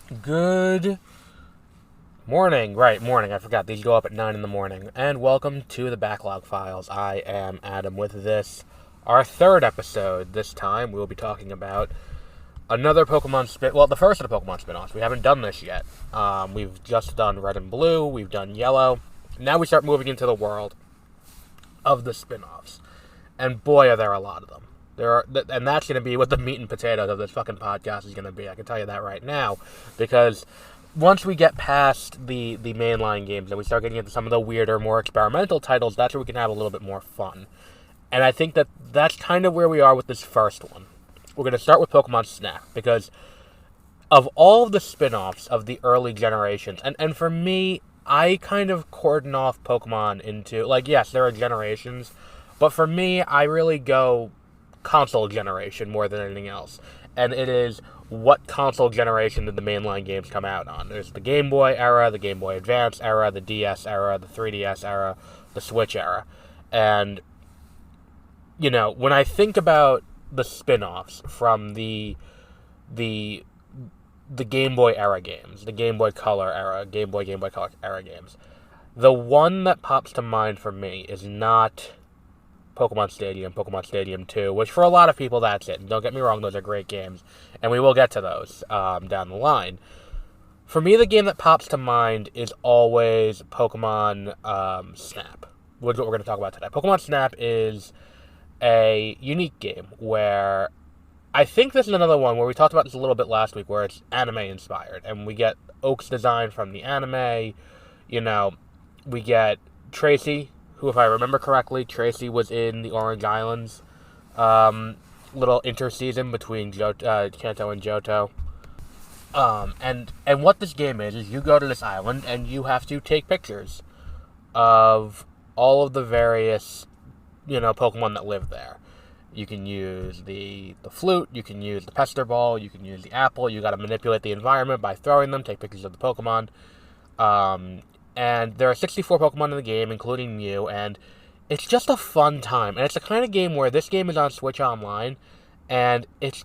Good morning. Right, morning. I forgot. These go up at 9 in the morning. And welcome to the Backlog Files. I am Adam with this, our third episode. This time we will be talking about another Pokemon spin... Well, the first of the Pokemon spin-offs. We haven't done this yet. We've just done Red and Blue. We've done Yellow. Now we start moving into the world of the spin-offs. And boy, are there a lot of them. And that's going to be what the meat and potatoes of this fucking podcast is going to be. I can tell you that right now, because once we get past the mainline games and we start getting into some of the weirder, more experimental titles, that's where we can have a little bit more fun. And I think that's kind of where we are with this first one. We're going to start with Pokemon Snap, because of all of the spin-offs of the early generations, and for me, I kind of cordon off Pokemon into, like, yes, there are generations, but for me, I really go console generation more than anything else. And it is, what console generation did the mainline games come out on? There's the Game Boy era, the Game Boy Advance era, the DS era, the 3DS era, the Switch era. And, when I think about the spin-offs from the Game Boy era games, the Game Boy Color era, Game Boy Color era games, the one that pops to mind for me is not Pokemon Stadium 2, which for a lot of people, that's it. Don't get me wrong, those are great games, and we will get to those down the line. For me, the game that pops to mind is always Pokemon Snap, which is what we're going to talk about today. Pokemon Snap is a unique game where I think this is another one where we talked about this a little bit last week, where it's anime-inspired, and we get Oak's design from the anime. We get Tracy, who, if I remember correctly, Tracy was in the Orange Islands little interseason between Kanto and Johto. And what this game is you go to this island and you have to take pictures of all of the various, Pokemon that live there. You can use the flute, you can use the Pester Ball, you can use the apple. You got to manipulate the environment by throwing them, take pictures of the Pokemon. And there are 64 Pokemon in the game, including Mew, and it's just a fun time. And it's the kind of game where this game is on Switch Online, and it's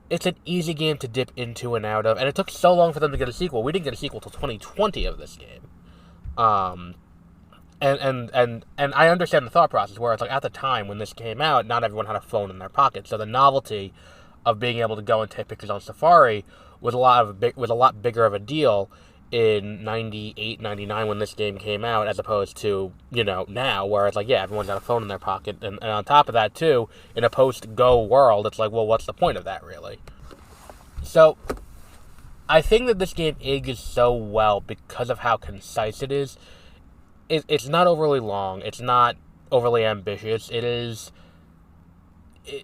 an easy game to dip into and out of. And it took so long for them to get a sequel. We didn't get a sequel till 2020 of this game. And I understand the thought process, where it's like, at the time when this came out, not everyone had a phone in their pocket. So the novelty of being able to go and take pictures on Safari was a lot bigger of a deal in 98, 99 when this game came out, as opposed to, now, where it's like, yeah, everyone's got a phone in their pocket. And on top of that, too, in a post-Go world, it's like, well, what's the point of that, really? So, I think that this game ages so well because of how concise it is. It's not overly long. It's not overly ambitious. It is...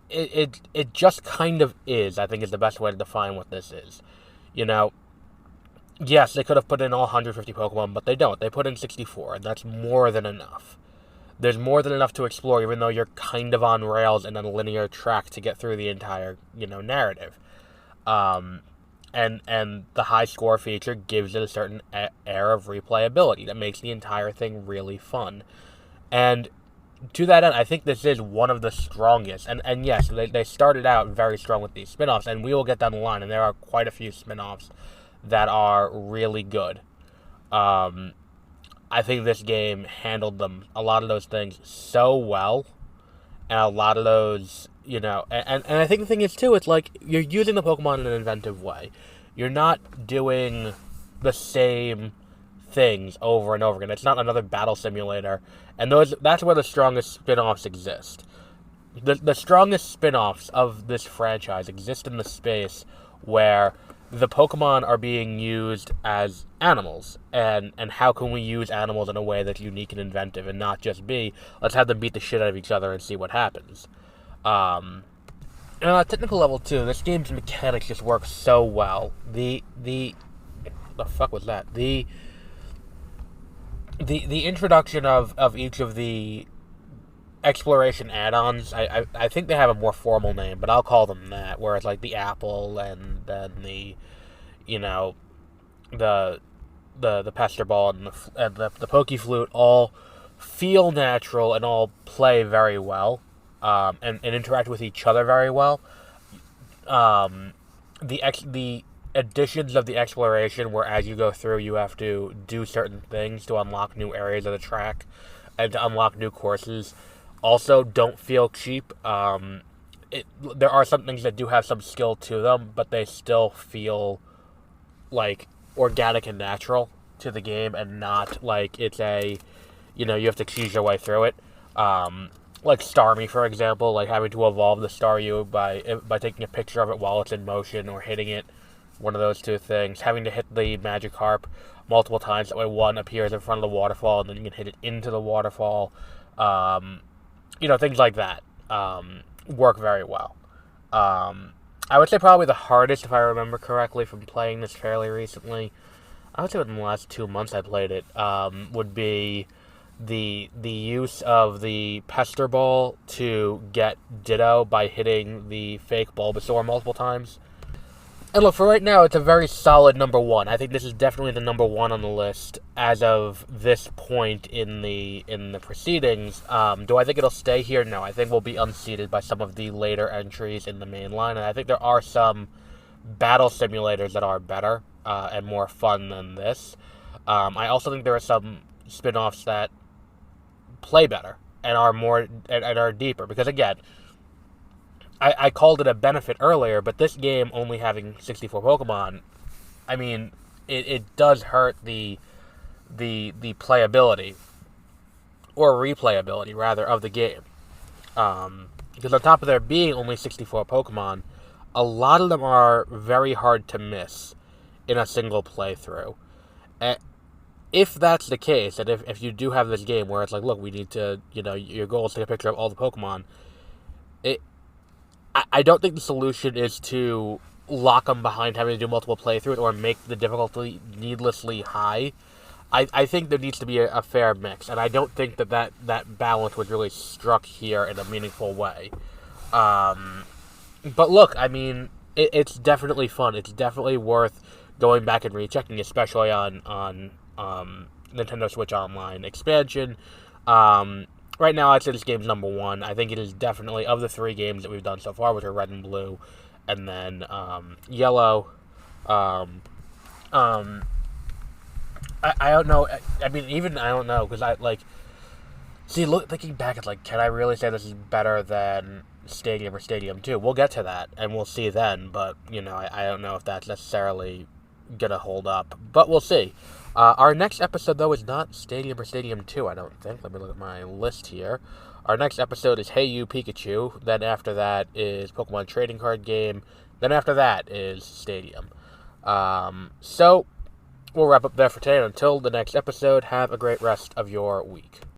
It just kind of is, I think, is the best way to define what this is. Yes, they could have put in all 150 Pokemon, but they don't. They put in 64, and that's more than enough. There's more than enough to explore, even though you're kind of on rails and on a linear track to get through the entire, narrative. And the high score feature gives it a certain air of replayability that makes the entire thing really fun. And to that end, I think this is one of the strongest. And yes, they started out very strong with these spin-offs, and we will get down the line, and there are quite a few spin-offs that are really good. I think this game handled a lot of those things so well, and a lot of those, and I think the thing is, too, it's like, you're using the Pokemon in an inventive way. You're not doing the same things over and over again. It's not another battle simulator, and that's where the strongest spin-offs exist. The strongest spin-offs of this franchise exist in the space where the Pokemon are being used as animals, and how can we use animals in a way that's unique and inventive, and not just let's have them beat the shit out of each other and see what happens. And on a technical level, too, this game's mechanics just work so well. The fuck was that? The introduction of each of the exploration add-ons, I think they have a more formal name, but I'll call them that, where it's like the apple, and then the Pester Ball and the Poke Flute all feel natural and all play very well, and interact with each other very well. The additions of the exploration where as you go through you have to do certain things to unlock new areas of the track and to unlock new courses also don't feel cheap. There are some things that do have some skill to them, but they still feel like organic and natural to the game and not like it's you have to choose your way through it. Like Starmie, for example, like having to evolve the Staryu by taking a picture of it while it's in motion or hitting it, one of those two things. Having to hit the Magikarp multiple times, that way one appears in front of the waterfall and then you can hit it into the waterfall. Things like that work very well. I would say probably the hardest, if I remember correctly from playing this fairly recently, I would say within the last 2 months I played it, would be the use of the Pester Ball to get Ditto by hitting the fake Bulbasaur multiple times. And look, for right now, it's a very solid number 1. I think this is definitely the number 1 on the list as of this point in the proceedings. Do I think it'll stay here? No, I think we'll be unseated by some of the later entries in the main line, and I think there are some battle simulators that are better and more fun than this. I also think there are some spin-offs that play better and are more and are deeper, because again, I called it a benefit earlier, but this game only having 64 Pokemon, I mean, it does hurt the playability, or replayability, rather, of the game. Because on top of there being only 64 Pokemon, a lot of them are very hard to miss in a single playthrough. And if that's the case, and if you do have this game where it's like, look, we need to, your goal is to take a picture of all the Pokemon, I don't think the solution is to lock them behind having to do multiple playthroughs or make the difficulty needlessly high. I think there needs to be a fair mix, and I don't think that balance was really struck here in a meaningful way. But look, I mean, it's definitely fun. It's definitely worth going back and rechecking, especially on Nintendo Switch Online expansion. Right now, I'd say this game's number 1. I think it is definitely, of the 3 games that we've done so far, which are Red and Blue, and then Yellow. I don't know. I mean, even I don't know, because thinking back, it's like, can I really say this is better than Stadium or Stadium 2? We'll get to that, and we'll see then, but, I don't know if that's necessarily gonna hold up, but we'll see. Our next episode, though, is not Stadium or Stadium 2, I don't think. Let me look at my list here. Our next episode is Hey You Pikachu. Then after that is Pokemon Trading Card Game. Then after that is Stadium. So, we'll wrap up there for today. And until the next episode, have a great rest of your week.